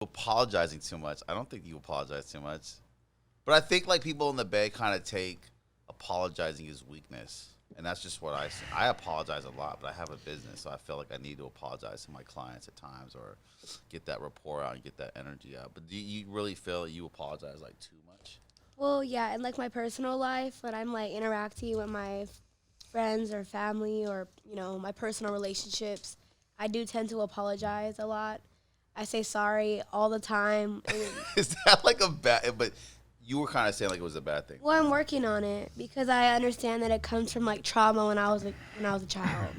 apologizing too much. I don't think you apologize too much. But I think like people in the Bay kind of take apologizing as weakness. And that's just what I see. I apologize a lot, but I have a business, so I feel like I need to apologize to my clients at times or get that rapport out and get that energy out. But do you really feel you apologize like too much? Well, yeah, in like my personal life, when I'm like interacting with my friends or family or my personal relationships, I do tend to apologize a lot. I say sorry all the time. Is that like a bad? But you were kind of saying like it was a bad thing. Well, I'm working on it because I understand that it comes from like trauma when I was a child.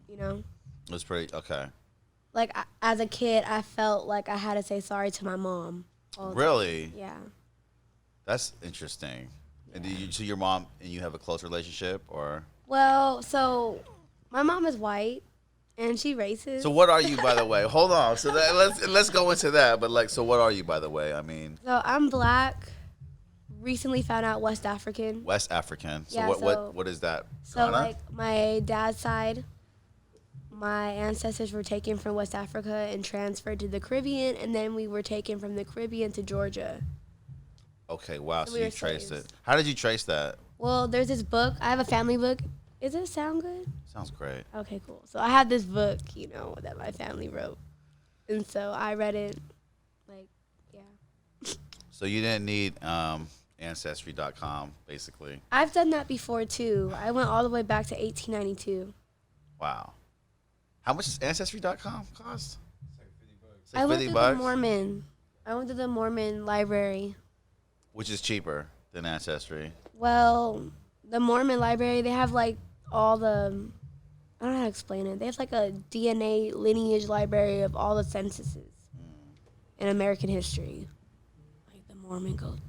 You know, It was pretty okay. like as a kid, I felt like I had to say sorry to my mom. All the time. Really? Yeah. That's interesting. And do you, so your mom and you have a close relationship, or? Well, so my mom is white, and she racist. So what are you, by the way? Hold on. So let's go into that. But like, so what are you, by the way? I mean, So I'm black. Recently found out West African. West African. So Yeah, what is that? So Ghana? like my dad's side, my ancestors were taken from West Africa and transferred to the Caribbean, and then we were taken from the Caribbean to Georgia. Okay, wow. So So we you were traced slaves. it. How did you trace that? Well, there's this book. I have a family book. Does it sound good? Sounds great. Okay, cool. So I have this book, that my family wrote, and so I read it. Like, yeah. So you didn't need Ancestry.com, basically. I've done that before too. I went all the way back to 1892. Wow. How much does Ancestry.com cost? It's I like went 50 through bucks, the Mormon. I went to the Mormon library. which is cheaper than Ancestry. Well, the Mormon library, they have like all the, I don't know how to explain it. They have like a DNA lineage library of all the censuses in American history. Like the Mormon goes.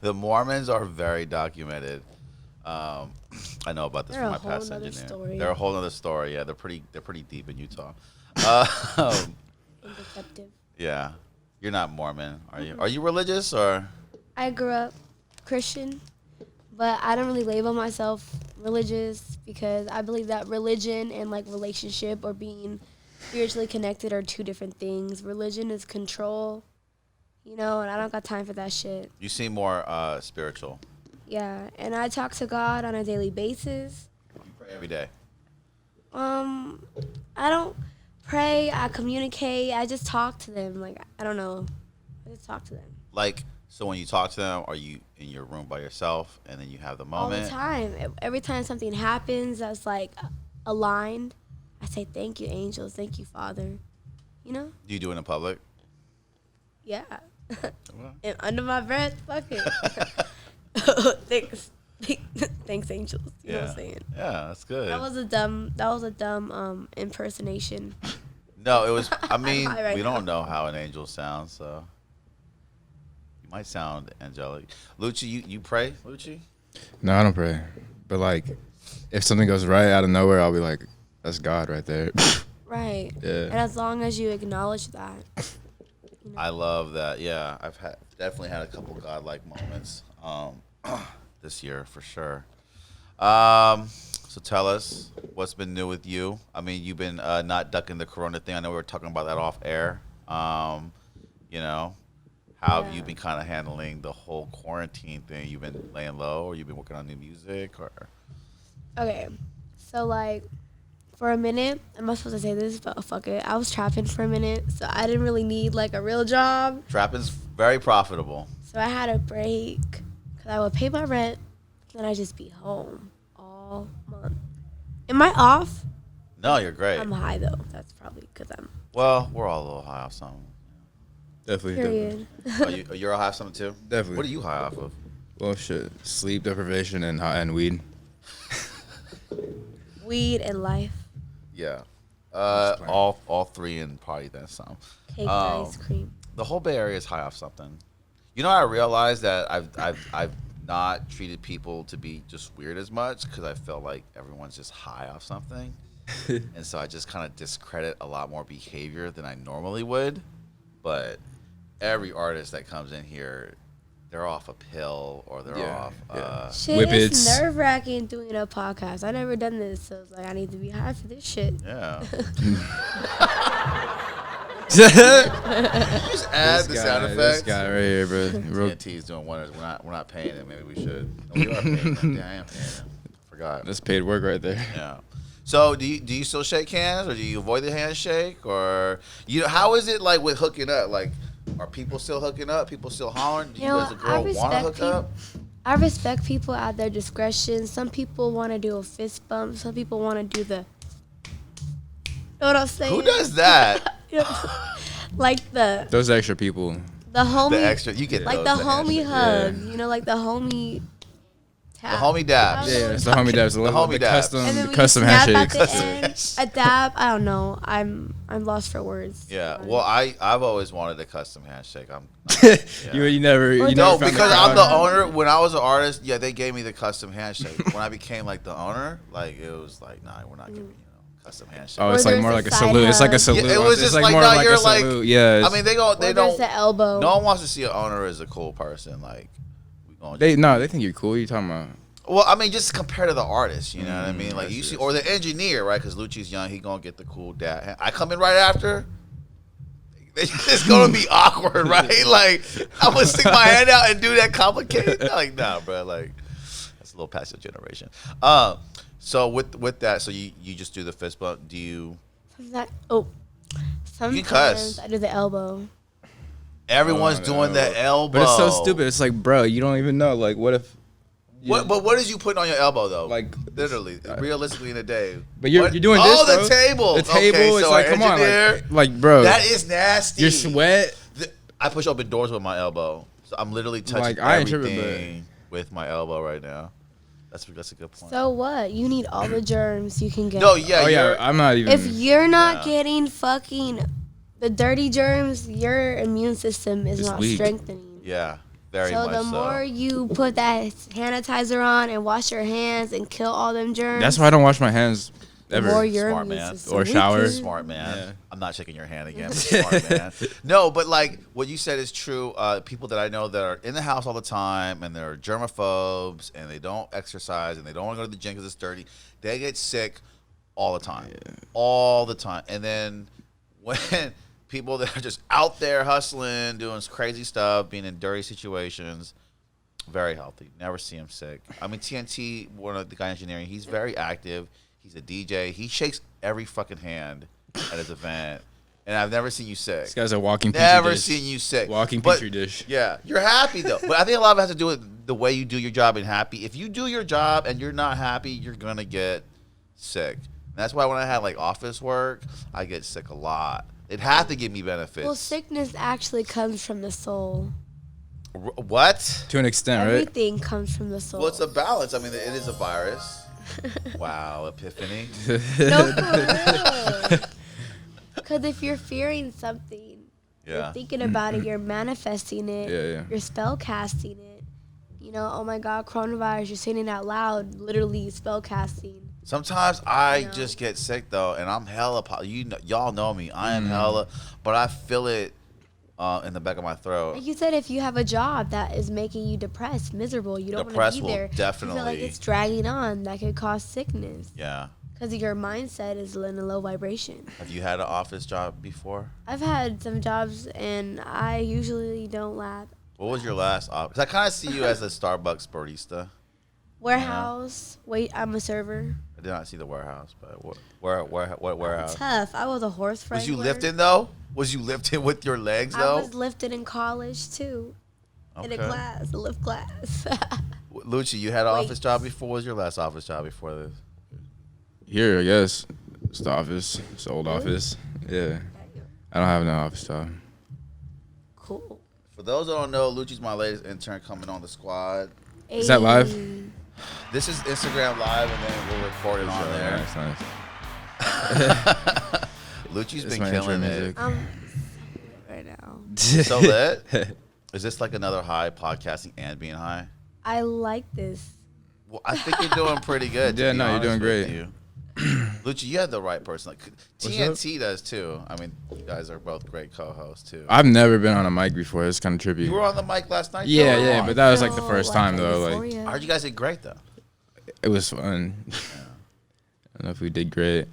The Mormons are very documented. I know about this They're from a my whole past nother engineer. story. They're a whole other story. Yeah, they're pretty deep in Utah. And deceptive. Yeah, you're not Mormon, are you? Are you religious or? I grew up Christian, but I don't really label myself religious because I believe that religion and like relationship or being spiritually connected are two different things. Religion is control, and I don't got time for that shit. You seem more spiritual. Yeah, and I talk to God on a daily basis. Pray every day. I don't pray, I communicate, I just talk to them. Like, I don't know. I just talk to them. Like, so when you talk to them, are you in your room by yourself and then you have the All moment? the time. Every time something happens that's like aligned, I say, thank you, angels. Thank you, Father. Do you do it in public? Yeah. Well. And under my breath, fuck it. Thanks. Thanks, angels. You know what I'm saying? Yeah, that's good. That was a dumb impersonation. No, it was. I mean, high right we now. don't know how an angel sounds, so you might sound angelic. Lucci, you pray, Lucci? No, I don't pray. But like, if something goes right out of nowhere, I'll be like, "That's God right there." Right. Yeah. And as long as you acknowledge that. I love that. Yeah, I've definitely had a couple godlike moments this year for sure. So tell us what's been new with you. I mean, you've been not ducking the corona thing. I know we were talking about that off air. How have you been kind of handling the whole quarantine thing? You've been laying low, or you've been working on new music, or? Okay. So, like, for a minute, I'm not supposed to say this, but fuck it. I was trapping for a minute, so I didn't really need, like, a real job. Trapping's very profitable. So I had a break because I would pay my rent, then I'd just be home all month. Am I off? No, you're great. I'm high, though. That's probably because I'm... Well, we're all a little high off something. Definitely. Period. You're all high off something too? Definitely. What are you high off of? Well, shit. Sleep deprivation and weed. Weed and life. Yeah. All three and probably then some. Cake, ice cream. The whole Bay Area is high off something. I realized that I've not treated people to be just weird as much because I felt like everyone's just high off something. And so I just kind of discredit a lot more behavior than I normally would. But every artist that comes in here, they're off a pill or they're off. Shit, Whippets. it's nerve-wracking doing a podcast. I never done this, so it's like I need to be high for this shit. Yeah. Just add the sound effects. This guy right here, bro. TNT is doing wonders. We're not paying him. Maybe we should. No, we are paying him. Yeah, I am paying him. Forgot. That's paid work right there. Yeah. So do you still shake hands, or do you avoid the handshake, or how is it like with hooking up? Like, are people still hooking up? People still hollering? Do you as a girl want to hook up? I respect people at their discretion. Some people want to do a fist bump. Some people want to do the. You know what I'm saying? Who does that? Like those extra people. The homie. The extra, you get like those, the homie extra, hug. yeah. You know, like the homie. The homie dabs. Yeah, it's the homie dabs. The homie dabs. Custom handshakes. A dab. I don't know. I'm lost for words. Yeah. Well, I've always wanted a custom handshake. You never. You No, never because I'm the owner. When I was an artist, yeah, they gave me the custom handshake. When I became like the owner, like it was like, nah, we're not giving you custom handshake. Oh, it's Or like more there's like a a salute. It's like a side salute. Yeah, it was just it's like, more no, like you're a like, salute. Yeah. I mean, they don't. There's the elbow. No one wants to see an owner as a cool person. Like, we going. They think you're cool. You talking about? Well, I mean, just compared to the artist, you know what I mean? Like, I you see. see, or the engineer, right? Because Lucci's young, he gonna get the cool dad. I come in right after. It's gonna be awkward, right? Like, I'm gonna stick my hand out and do that complicated. Like, nah, bro. Like, that's a little past your generation. So with that, so you just do the fist bump. Do you? Sometimes cuss. I do the elbow. Everyone's doing the elbow. But it's so stupid. It's like, bro, you don't even know. Like, what if? What is you putting on your elbow though? Like, literally, realistically in a day. But you're doing this. Oh, bro. the table. The table Okay, is so like, our come on, engineer, like, bro. that is nasty. Your sweat. I push open doors with my elbow, so I'm literally touching I ain't tripping, everything with my elbow right now. That's a good point. So what? You need all the germs you can get. No, yeah, Oh yeah, I'm not even. If you're not Yeah. getting fucking the dirty germs, your immune system is It's not weak. strengthening. yeah, very So much the so. more you put that sanitizer on and wash your hands and kill all them germs, That's why I don't wash my hands the ever. more your Smart immune man. system Or shower. weakens. Smart man. Yeah. I'm not shaking your hand again. But smart man. No, but like what you said is true. People that I know that are in the house all the time and they're germaphobes and they don't exercise and they don't want to go to the gym because it's dirty, they get sick all the time. Yeah. All the time. And then when people that are just out there hustling, doing crazy stuff, being in dirty situations, very healthy. Never see him sick. I mean, TNT, one of the guy engineering, he's very active. He's a DJ. He shakes every fucking hand at his event. And I've never seen you sick. This guy's a walking petri Never dish. seen you sick. Walking But, petri dish. Yeah, you're happy though. But I think a lot of it has to do with the way you do your job and happy. If you do your job and you're not happy, you're gonna get sick. And that's why when I have like office work, I get sick a lot. It has to give me benefits. Well, sickness actually comes from the soul. What? To an extent, right? Everything comes from the soul. Well, it's a balance. I mean, it is a virus. Wow, epiphany. No, for real. Because if you're fearing something, Yeah. you're thinking about it, you're manifesting it, Yeah. you're spell casting it. You know, oh my God, coronavirus, you're saying it out loud, literally spell casting. Sometimes I Yeah. just get sick though, and I'm hella. Y'all know me. I am hella, but I feel it in the back of my throat. Like you said, if you have a job that is making you depressed, miserable, you don't want Depressed to be will there. You feel like definitely- it's dragging on. That could cause sickness Yeah. because your mindset is in a low vibration. Have you had an office job before? I've had some jobs, and I usually don't laugh. What was your last office? I kind of see you as a Starbucks barista. Warehouse. Wait, I'm a server. I did not see the warehouse, but what warehouse? Tough. I was a horse Was you wrangler. lifting though? Was you lifting with your legs I though? was lifted in college too. In a Okay. class, a lift class. Lucci, you had an Wait. office job before. What was your last office job before this? Here, I guess. It's the office. It's the old office. Yeah. I don't have no office job. Cool. For those that don't know, Lucci's my latest intern coming on the squad. Is that live? Ayy. This is Instagram live, and then we'll record it on there. Nice, nice. Lucci's It's been my intro killing it. music. I'm right now. So lit. Is this like another high, podcasting and being high? I like this. Well, I think you're doing pretty good. to Yeah, be no, you're honest doing with great. You. Lucci, you had the right person. Like What's TNT does too. I mean, you guys are both great co-hosts too. I've never been on a mic before. It's kind of trippy. You were on the mic last night. Yeah, though? yeah, but that was like the So, first like time though. Like euphoria. I heard you guys did great though. it was fun. I don't know if we did great,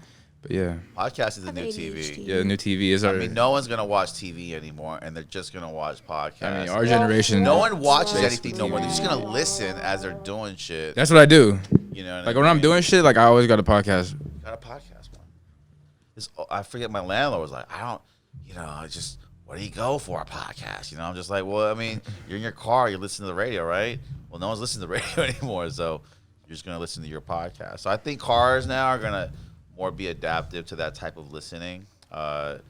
But yeah, Podcast is the have new ADHD. TV. yeah, new TV is our. I mean, no one's gonna watch TV anymore, and they're just gonna watch podcasts. I mean, our generation. no one watches Yeah. anything no more. They're just gonna listen as they're doing shit. That's what I do. You know, what Like I when I'm mean? doing shit, like I always got a podcast. Got a podcast one. I forget. My landlord was like, I don't. You know, I just. What do you go for a podcast? You know, I'm just like, well, I mean, you're in your car, you listen to the radio, right? Well, no one's listening to the radio anymore, so you're just gonna listen to your podcast. So I think cars now are gonna more be adaptive to that type of listening. The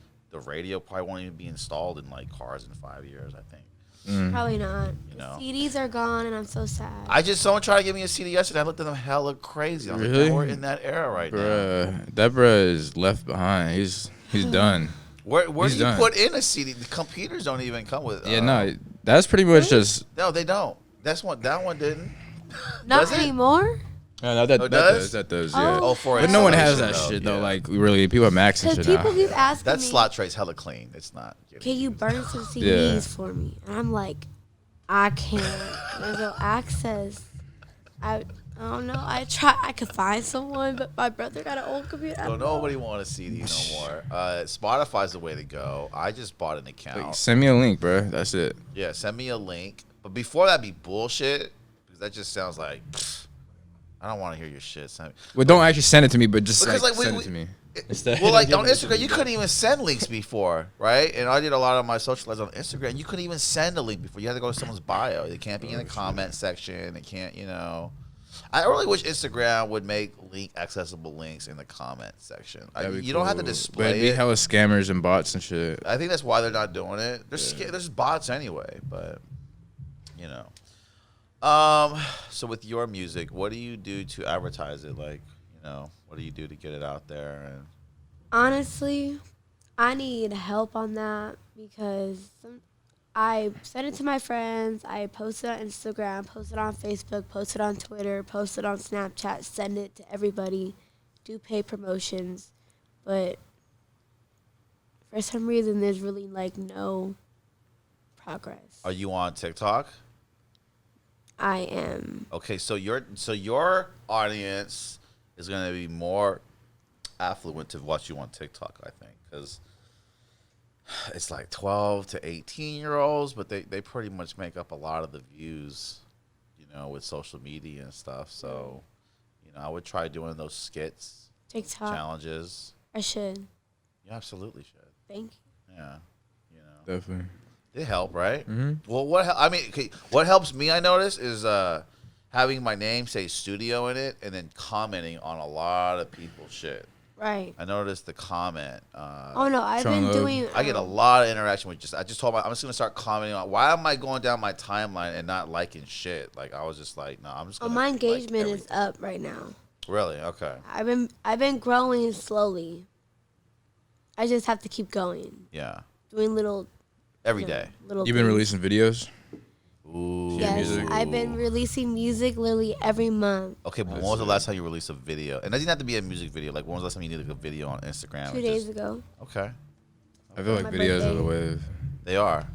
radio probably won't even be installed in like cars in 5 years, I think. Probably not. You know. The CDs are gone, and I'm so sad. Someone tried to give me a CD yesterday. I looked at them hella crazy. I was Really? like, we're in that era right now. Bruh, that bruh is left behind. He's done. Where He's do you done. put in a CD? The computers don't even come with. Yeah, no, that's pretty much just. No, they don't. That one didn't. Not Does it? anymore. No, no, that, Oh, that does? does. That does. Oh. Yeah. Oh, for But no one has that installation, shit though. yeah. Like really, people have Macs and Because shit people now. keep asking That me, slot tray's hella clean. It's not. can you burn some CDs Yeah. for me? And I'm like, I can't. There's no access. I don't know. I could find someone, but my brother got an old computer. I So don't know. nobody want a CD no more. Spotify's the way to go. I just bought an account. Like, send me a link, bro. That's it. Yeah, send me a link. But before that be bullshit, because that just sounds like I don't want to hear your shit. Send me. Well, don't actually send it to me, but just Because, like, like, send it to me. Instead Well, of like on giving it to Instagram, me. you couldn't even send links before, right? And I did a lot of my social lives on Instagram. You couldn't even send a link before. You had to go to someone's bio. It can't be in the comment section. It can't, you know. I really wish Instagram would make accessible links in the comment section. That'd be You don't have to cool. But display it'd be it. hella scammers and bots and shit. I think that's why they're not doing it. There's bots anyway, but you know. So with your music, what do you do to advertise it? Like, you know, what do you do to get it out there? And Honestly, I need help on that because I send it to my friends. I post it on Instagram, post it on Facebook, post it on Twitter, post it on Snapchat, send it to everybody, do pay promotions. But for some reason, there's really like no progress. are you on TikTok? I am. Okay, so your audience is going to be more affluent to watch you on TikTok, I think, because it's like 12 to 18-year-olds, but they pretty much make up a lot of the views, you know, with social media and stuff. So, you know, I would try doing those skits, TikTok. challenges. I should. You absolutely should. Thank you. Yeah, you know. Definitely. They help, right? Mm-hmm. Well, what helps me, I notice, is having my name say studio in it and then commenting on a lot of people's shit. Right. I noticed the comment. Oh no, I've Showing been love. doing. I get a lot of interaction with I just told I'm just gonna start commenting on why am I going down my timeline and not liking shit. Like I was just like, no, I'm just. Oh, Gonna my like engagement is everything. up right now. Really okay. I've been growing slowly. I just have to keep going, Yeah, doing little. every day. Little. You've been things. releasing videos. Ooh. Yes, music. I've been releasing music literally every month. Okay, but when was the last time you released a video? And it doesn't have to be a music video. Like when was the last time you did like a video on Instagram? 2 or days just- ago. Okay, I feel like My videos are the birthday. wave. they are.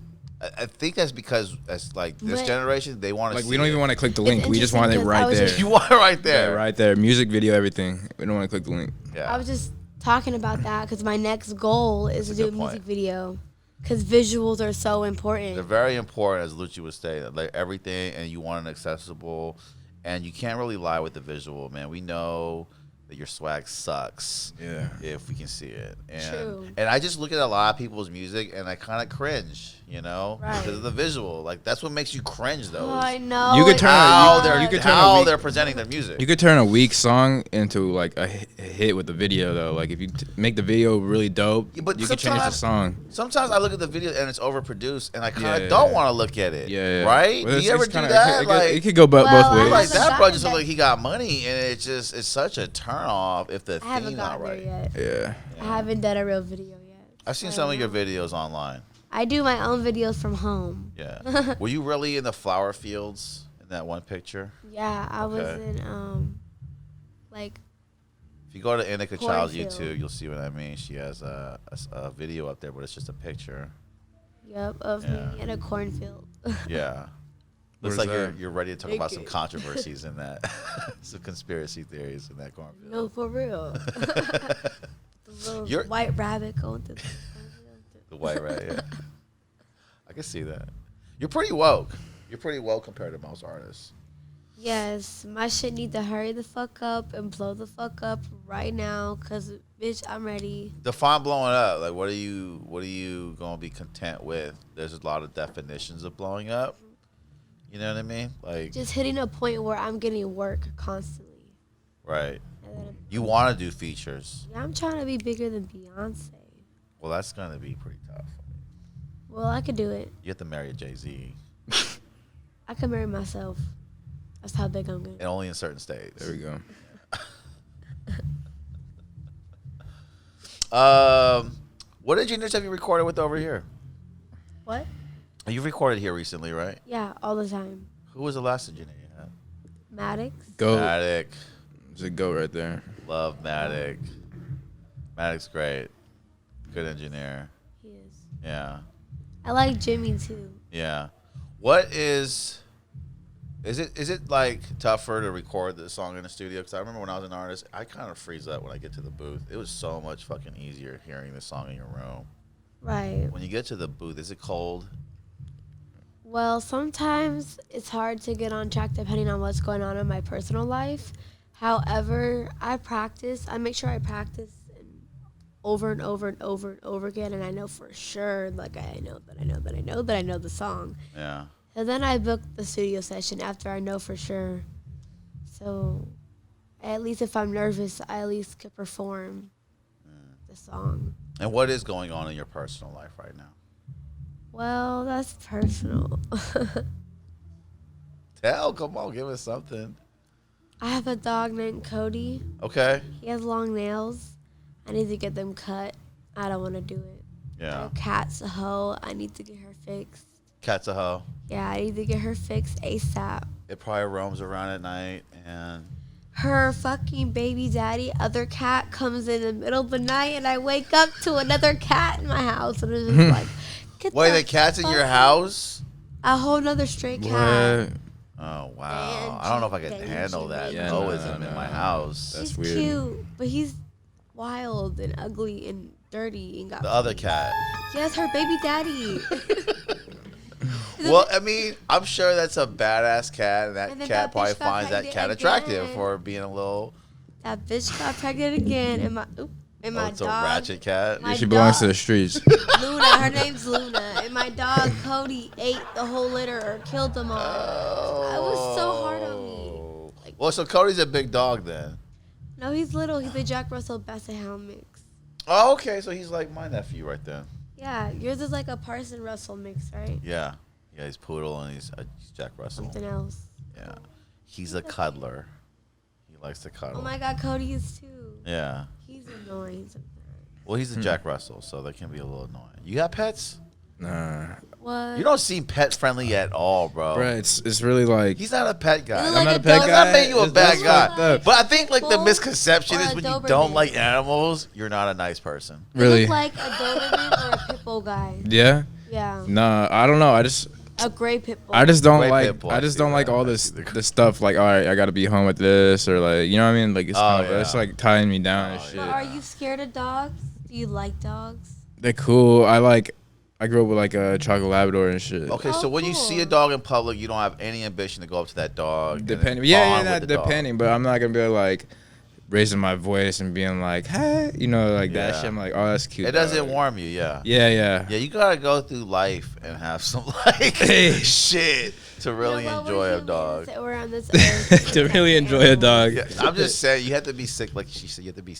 I think that's because as like this But- generation, they want to. Like we don't even want to click the link. We just interesting want it 'cause I right was there. just- You want it right Yeah, there, right there. Music, video, everything. We don't want to click the link. Yeah. I was just talking about that because my next goal is to That's a do a good music point. video because visuals are so important. They're very important, as Lucci would say. Like everything, and you want it accessible, and you can't really lie with the visual, man. We know that your swag sucks Yeah. if we can see it. And True. and I just look at a lot of people's music, and I kind of cringe, you know, Right. because of the visual. Like that's what makes you cringe, though. Oh, is I know. You could it turn- how does. they're you could turn a how week- they're presenting their music. You could turn a weak song into like a hit with the video though. Like if you make the video really dope, Yeah, but you can change the sometimes- song. Sometimes I look at the video and it's overproduced, and I kind of Yeah. don't want to look at it. Yeah. Right? Well, Do you ever do kinda- that? It could go Well, both I ways. Like haven't that bro gotten just that- look like he got money, and it's such a turn off if the I haven't theme not gotten right. there yet. Yeah. I haven't done a real video yet. I've seen So some I of your don't know. videos online. I do my own videos from home. Yeah. Were you really in the flower fields in that one picture? Yeah, I was Okay. in like If you go to Indica Child's Cornfield. YouTube, you'll see what I mean. She has a video up there, but it's just a picture. of Yeah. me in a cornfield. Yeah. Where's Looks like that? you're ready to talk about some Thank you. controversies in that, some conspiracy theories in that cornfield. No, for real. Little You're- white rabbit going through. The white rat, yeah. I can see that. You're pretty woke. You're pretty woke compared to most artists. Yes, my shit need to hurry the fuck up and blow the fuck up right now, cause bitch, I'm ready. Define blowing up. Like, what are you gonna be content with? There's a lot of definitions of blowing up. You know what I mean? Like, Just hitting a point where I'm getting work constantly. right. And then You want to do features. yeah, I'm trying to be bigger than Beyonce. Well, that's gonna be pretty tough. Well, I could do it. You have to marry a Jay-Z, I could marry myself. That's how big I'm gonna. and only in certain states. There we go. What engineers have you recorded with over here? What? You've recorded here recently, right? Yeah, all the time. Who was the last engineer you had? Maddox. Go. Matic. There's a go right there. Love Matic. Matic's great. Good engineer. He is. Yeah. I like Jimmy too. Yeah. What is it like tougher to record the song in the studio? Because I remember when I was an artist, I kind of freeze up when I get to the booth. It was so much fucking easier hearing the song in your room. Right. When you get to the booth, is it cold? Well, sometimes it's hard to get on track depending on what's going on in my personal life. However, I practice. I make sure I practice over and over and over and over again, and I know for sure, like I know that I know the song. Yeah. And then I book the studio session after I know for sure. So, at least if I'm nervous, I at least could perform the song. And what is going on in your personal life right now? Well, that's personal. Come on, give us something. I have a dog named Cody. Okay. He has long nails. I need to get them cut. I don't want to do it. Yeah. My cat's a hoe. I need to get her fixed. Cat's a hoe. Yeah, I need to get her fixed ASAP. It probably roams around at night and Her fucking baby daddy, other cat, comes in the middle of the night, and I wake up to another cat in my house, and it's just like, get wait, the cat's in fuck your out. house? A whole nother stray cat. What? Oh wow! I don't know if I can Benji, handle that Benji. Yeah, noism no, in my no. house. That's He's weird. cute, but he's wild and ugly and dirty and got. The other cat. Yes, her baby daddy. Well, I mean, I'm sure that's a badass cat, and that And then cat that probably bitch got finds that pregnant cat attractive again. for being a little. That bitch got pregnant again, and my Oh, my it's a dog. ratchet cat. My She belongs to dog- the streets. Luna, her name's Luna, and my dog Cody ate the whole litter or killed them all. It was so hard on me. Like, Well, so Cody's a big dog then. no, he's little. He's a Jack Russell Basset Hound mix. Oh, okay. So he's like my nephew right then. Yeah, yours is like a Parson Russell mix, right? Yeah. Yeah, he's poodle and he's Jack Russell. Something else. Yeah. He's a cuddler. He likes to cuddle. Oh my God, Cody is too. Yeah. He's annoying sometimes. Well, he's a Jack Russell, so that can be a little annoying. You got pets? Nah. What? You don't seem pet friendly at all, bro. Bruh, it's really like. He's not a pet guy. You look I'm like not a a pet dog. guy. Not making you a It's- bad that's guy. fucked up. But I think like the Bull misconception or is a when you Doberman. don't like animals, you're not a nice person. You Really? look like a Doberman or a pit bull guy. Yeah. Yeah, Nah, I don't know. a gray pit bull. I just don't Great like. pit bull, I I just see don't like that. all I this see the- this stuff. Like, all right, I gotta be home with this, or like, you know what I mean? Like, it's Oh, kind of, yeah. it's like tying me down and Oh, shit. But are you scared of dogs? Do you like dogs? They're cool. I grew up with like a chocolate Labrador and shit. Okay, Oh, so when you see a cool. dog in public, you don't have any ambition to go up to that dog. and Depending, bond yeah, with the dog. depending. But I'm not gonna be like raising my voice and being like, hey, you know, like that Yeah. shit. I'm like, oh, that's cute. It doesn't dog. warm you, yeah. Yeah, yeah. Yeah, you gotta go through life and have some like Hey. shit to really Yeah, well, enjoy we're a humans dog. that we're on this earth To really enjoy a dog. Yeah, I'm just saying you have to be sick, like she said. You have to be.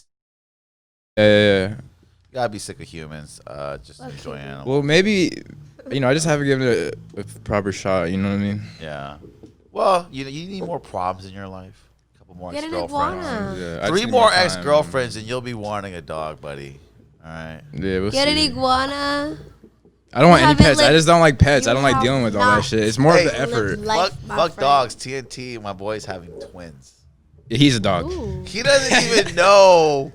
Yeah. You gotta be sick of humans. Just Fuck enjoy humans. animals. Well, maybe, you know, I just haven't given it a proper shot. You know what I mean? Yeah. Well, you need more problems in your life. A couple more Get an ex-girlfriends. iguana. Yeah, I just 3 need more time. ex-girlfriends, and you'll be wanting a dog, buddy. All right. Yeah, we'll Get an see. iguana. I don't want You any haven't pets. I lived- just don't like pets. I you don't like have dealing with all that not shit. It's more Hey, of the effort. life, Fuck, my fuck friend. dogs. TNT. My boy's having twins. Yeah, he's a dog. Ooh. He doesn't even know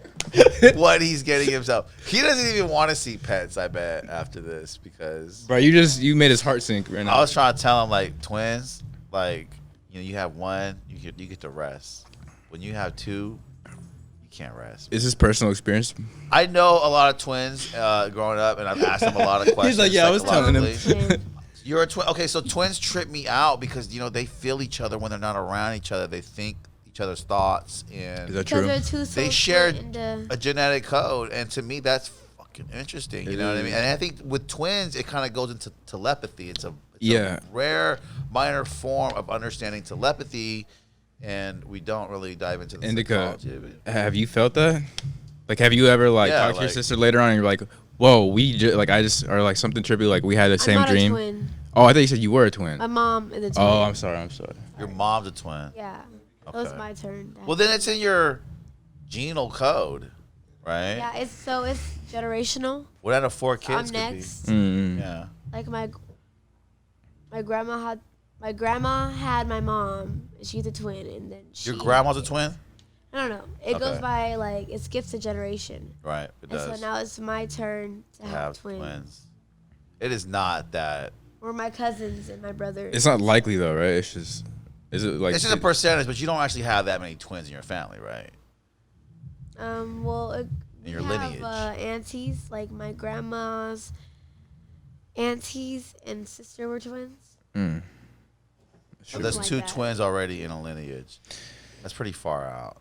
what he's getting himself. He doesn't even want to see pets. I bet after this because Bro, you made his heart sink right now. I was trying to tell him like twins, like you have one, you get to rest. When you have two, you You can't rest. Is this personal experience? I know a lot of twins growing up, and I've asked them a lot of questions. He's like, yeah, I was telling him. psychologically. You're a twin. Okay, so twins trip me out because they feel each other when they're not around each other. They think each other's thoughts, and Is that Because true? they're two they souls share split into- a genetic code, and to me, that's fucking interesting. You know what I mean? And I think with twins, it kind of goes into telepathy. It's a rare, minor form of understanding telepathy, and we don't really dive into the Indica, psychology of it. have you felt that? Like, have you ever talked to your sister later on and you're like, whoa, or like something trippy, like we had the I'm same not dream? A twin. Oh, I thought you said you were a twin. My mom is a twin. Oh, I'm sorry. Your mom's a twin. Yeah. It Okay. was my turn. Well, then it's in your genal code, right? Yeah, it's generational. What out of 4 So kids I'm could next. be? Mm-hmm. Yeah. Like my grandma had my mom. And she's a twin, and then Your grandma's a twin? I don't know. It goes Okay. by it skips a generation. Right. It And does. so now it's my turn to have twins. It is not that. Or my cousins and my brothers. It's not likely though, right? It's just, is it like? It's just a percentage, but you don't actually have that many twins in your family, right? Well, In your we lineage. have aunties, like my grandma's aunties and sister were twins. Mm. So there's like 2 that. twins already in a lineage. That's pretty far out.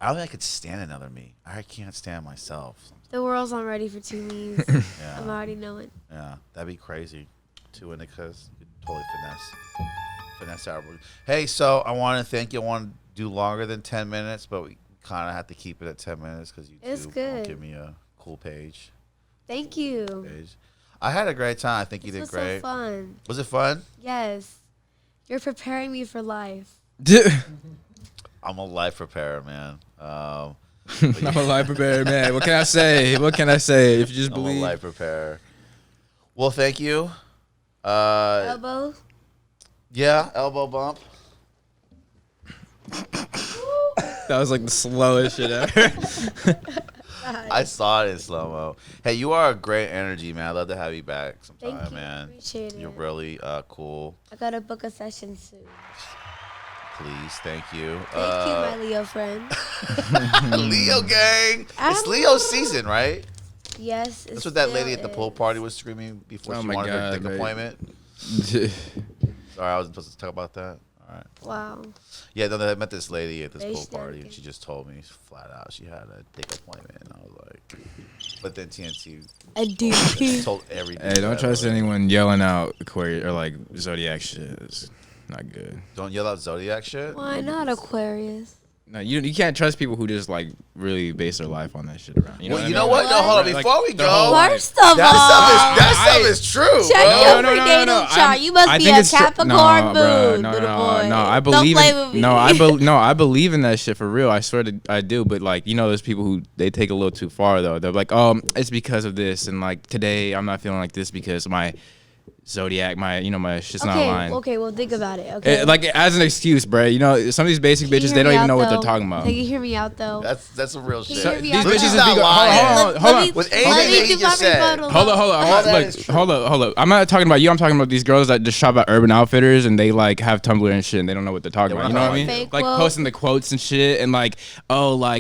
I don't think I could stand another me. I can't stand myself. The world's not ready for two me's. Yeah. I'm already knowing. Yeah, that'd be crazy. 2 indicas, you could totally finesse our. Hey, so I want to thank you. I want to do longer than 10 minutes, but we kind of have to keep it at 10 minutes because It's YouTube won't good. give me a cool page. Thank you. I had a great time. I think you This did was great. so fun. Was it fun? Yes. You're preparing me for life. I'm a life preparer, man. I'm a life preparer, man. What can I say? If you just I'm believe. a life preparer. Well, thank you. Elbow. Yeah, elbow bump. That was like the slowest shit ever. I saw it in slow mo. Hey, you are a great energy, man. I'd love to have you back sometime, Thank you. man. Appreciate it. You're really cool. I gotta book a session soon. Please, thank you. Thank you, my Leo friend. Leo gang. It's Leo season, right? Yes. That's what that lady at the pool party was screaming before Oh she my wanted her God, dick babe. appointment. Sorry, I wasn't supposed to talk about that. All right. Wow. Yeah, no, I met this lady at this They pool should party, get- and she just told me flat out she had a dick appointment, and I was like, but then TNT I do. told every. Hey, don't trust anyone yelling out Aquarius or like zodiac shit. It's not good. Don't yell out zodiac shit. Why not Aquarius? No, you can't trust people who just like really base their life on that shit around. Well, you know what? No, hold on. Like, Before we the go, whole- First of all, that stuff is true. check bro. your prenatal chart. I'm- You must I be think a it's tr- Capricorn no, bro, moon, no, little no, boy. no, I Don't believe play in, with me. no, I believe in that shit for real. I swear to, I do. But like, there's people who they take it a little too far though. They're like, it's because of this, and like today I'm not feeling like this because my zodiac, my shit's not aligned. Okay, well think about it. Okay. Like as an excuse, bro. Some of these basic Can you bitches, hear they don't me even out, know what they're though? talking about. Can you hear me out though? That's some real Can shit. you hear me These out? bitches She's is not big. lying. Hold on. With Let anything me that do you just my said. rebuttal. Hold All that is up. true. Hold up. I'm not talking about you. I'm talking about these girls that just shop at Urban Outfitters and they like have Tumblr and shit and they don't know what they're talking Yeah, about. we're You know not what I mean? talking about Like fake posting the quotes and shit and like,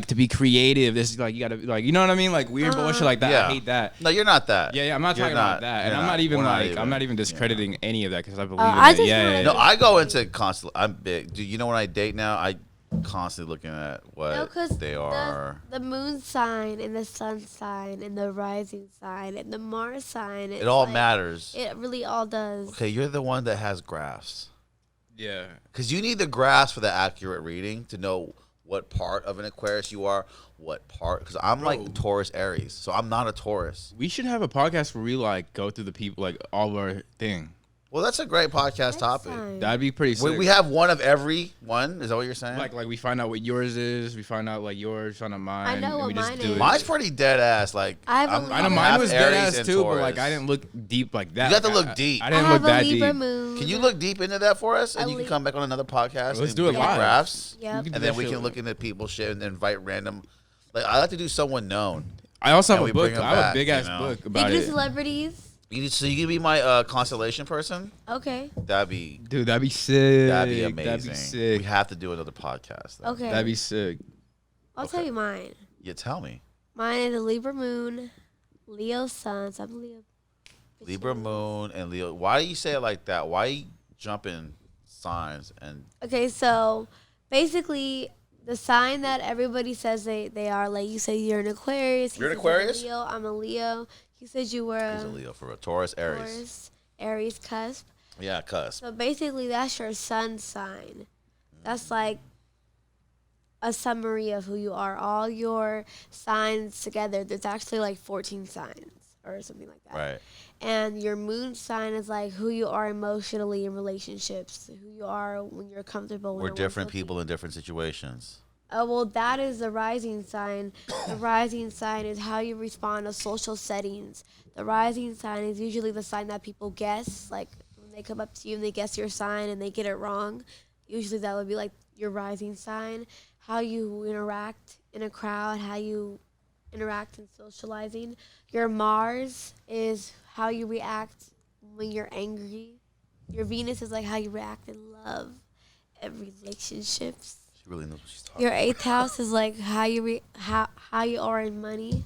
to be creative. This is like you gotta like, you know what I mean? Like weird bullshit like that. Yeah. I hate that. No, you're not that. Yeah, I'm not You're talking about that, and You're I'm not even We're like I'm not even discrediting any of that because I believe in I it. just Yeah, wanna- yeah, No, yeah. I go into constant. I'm big. Do you know when I date now? I constantly looking at what No, 'cause they are. the moon sign and the sun sign and the rising sign and the Mars sign. It all matters. It really all does. Okay, you're the one that has graphs. Yeah. Because you need the graphs for the accurate reading to know what part of an Aquarius you are, what part. Because I'm like Taurus Aries, so I'm not a Taurus. We should have a podcast where we like go through the people like all of our thing. Well, that's a great podcast topic. Sign. That'd be pretty sick. We have one of every one. Is that what you're saying? like we find out what yours is. We find out like yours, find out mine. I know and what we just mine do is. it. Mine's pretty dead ass. Like I have a I'm Libra. I know I'm mine half was dead Aries ass and too, but like Taurus. I didn't look deep like that. You got to Like, look I deep. I I didn't have look a that Libra deep. moon. Can you look deep into that for us, and I you can li- come back on another podcast? Let's and do it bring live. graphs, Yep. do and then that we shit. can look into people's shit and invite random. Like I like to do someone known. I also And have we a book. bring 'em I have back, a big ass you know? book about Big it. celebrities. So you can be my constellation person. Okay. That'd be Dude, that'd be sick. that'd be amazing. That'd be sick. We have to do another podcast. Though. Okay. That'd be sick. I'll tell you mine. Yeah, tell me. Mine is a Libra moon, Leo sun. So I'm a Leo. Libra moon and Leo. Why do you say it like that? Why you jumping signs and Okay, so basically, the sign that everybody says they are, like you say you're an Aquarius. You're an said you're Aquarius? a Leo. I'm a Leo. You said you were he's a Leo for a Taurus, Aries. Taurus, Aries cusp. Yeah, cuz. So basically, that's your sun sign. That's like a summary of who you are. All your signs together, there's actually like 14 signs or something like that. Right. And your moon sign is like who you are emotionally in relationships, who you are when you're comfortable. When We're no one's different looking. people in different situations. Oh, well, that is the rising sign. The rising sign is how you respond to social settings. The rising sign is usually the sign that people guess. Like when they come up to you and they guess your sign and they get it wrong, usually that would be like your rising sign. How you interact in a crowd, how you interact in socializing. Your Mars is how you react when you're angry. Your Venus is like how you react in love and relationships. She really knows what she's talking Your 8th house is like how you how you are in money.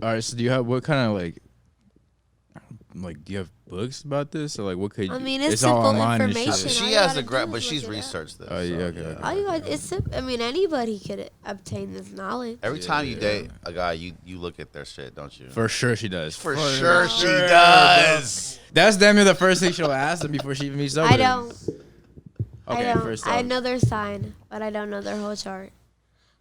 All right, so do you have what kind of like do you have books about this or like what could I you, mean, it's simple and information. shit. She All you has gotta the grab, do but is she's look it up. researched this. Oh, yeah, so, okay. All you got, I mean, anybody could obtain this knowledge. Every time you Yeah. date a guy, you look at their shit, don't you? For sure she does. For sure she sure, does. That's damn near the first thing she'll ask them before she even meets up I with them. don't. Okay, I don't. first I off. know their sign, but I don't know their whole chart.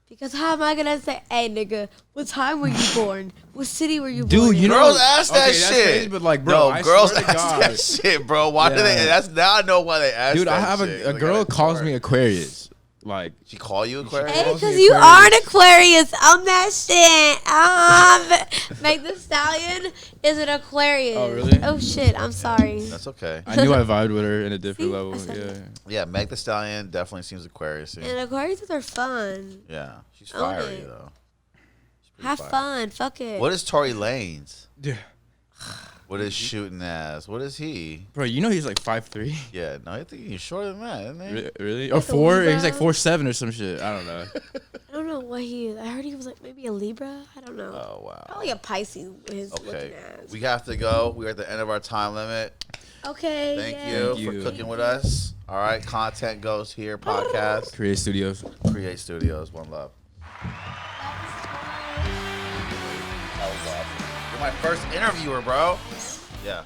Because how am I gonna say, hey nigga, what time were you born? What city were you born Dude, in? you know- Girls ask that okay, that's shit. crazy, but, like, bro, no, I girls swear to ask God. that shit, bro. Why do they? Yeah. That's now I know why they ask. Dude, that I have shit. a Look girl at that calls chart. me Aquarius. Like She call you Aquarius? Hey, calls me because you are an Aquarius. Aquarius. I'm that shit. Meg the Stallion is an Aquarius. Oh, really? Oh, shit. I'm sorry. That's okay. I knew I vibed with her in a different See? level. I said Yeah. it. Yeah, Meg the Stallion definitely seems Aquarius. And Aquariuses are fun. Yeah, she's Own fiery it. though. She's pretty Have fiery. fun. Fuck it. What is Tory Lanez? Yeah. What is shooting ass? What is he? Bro, you know he's like 5'3". Yeah, no, I think he's shorter than that, isn't he? Really? Or Like a 4? He's like Libra? 4'7" or some shit. I don't know. I don't know what he is. I heard he was like maybe a Libra. I don't know. Oh wow. Probably a Pisces with his Okay, looking ass. we have to go. We're at the end of our time limit. Okay. Thank yeah. you Thank for you. cooking with us. All right, content goes here. Podcast, Create Studios. Create Studios. One love. That was awesome. You're my first interviewer, bro. Yeah.